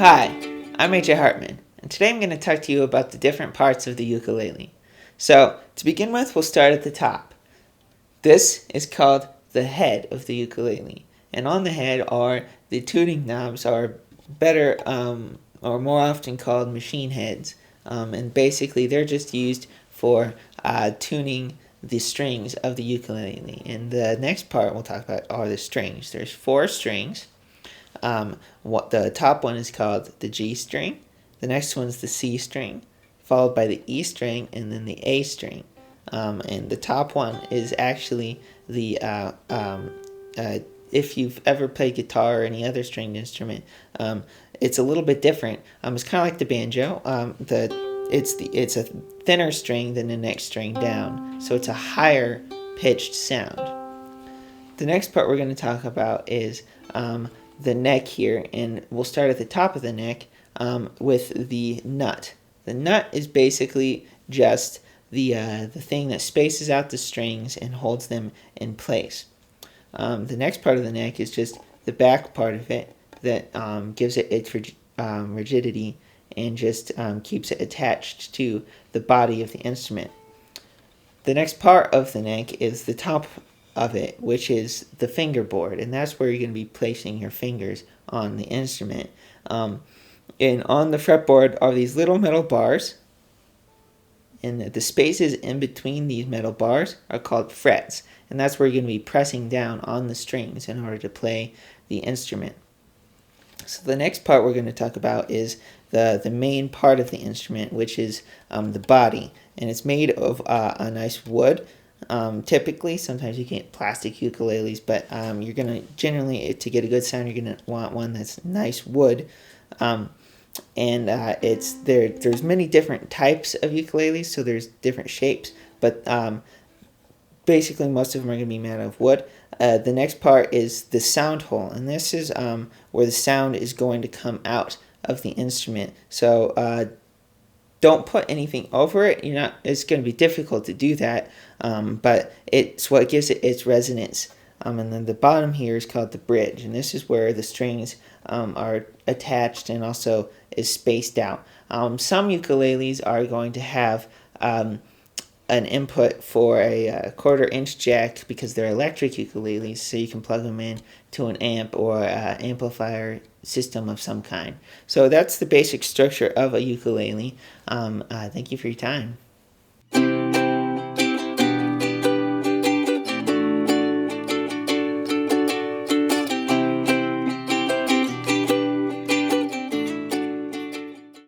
Hi, I'm AJ Hartman, and today I'm going to talk to you about the different parts of the ukulele. So, to begin with, we'll start at the top. This is called the head of the ukulele, and on the head are the tuning knobs, or better, or more often called machine heads, and basically they're just used for tuning the strings of the ukulele. And the next part we'll talk about are the strings. There's 4 strings. What the top one is called the G string, the next one is the C string, followed by the E string, and then the A string. And the top one is actually the if you've ever played guitar or any other stringed instrument, it's a little bit different. It's kind of like the banjo. It's a thinner string than the next string down, so it's a higher pitched sound. The next part we're going to talk about is the neck here, and we'll start at the top of the neck with the nut. The nut is basically just the thing that spaces out the strings and holds them in place. The next part of the neck is just the back part of it that gives it its rigidity and just keeps it attached to the body of the instrument. The next part of the neck is the top of it, which is the fingerboard, and that's where you're going to be placing your fingers on the instrument. And on the fretboard are these little metal bars, and the spaces in between these metal bars are called frets, and that's where you're going to be pressing down on the strings in order to play the instrument. So the next part we're going to talk about is the main part of the instrument, which is the body, and it's made of a nice wood. Typically, sometimes you get plastic ukuleles, but you're going to generally, to get a good sound, you're going to want one that's nice wood. There's many different types of ukuleles, so there's different shapes, but basically most of them are going to be made out of wood. The next part is the sound hole, and this is where the sound is going to come out of the instrument. So don't put anything over it. It's going to be difficult to do that, but it's what gives it its resonance. And then the bottom here is called the bridge, and this is where the strings are attached and also is spaced out. Some ukuleles are going to have an input for a 1/4-inch jack because they're electric ukuleles, so you can plug them in to an amp or amplifier system of some kind. So that's the basic structure of a ukulele. Thank you for your time.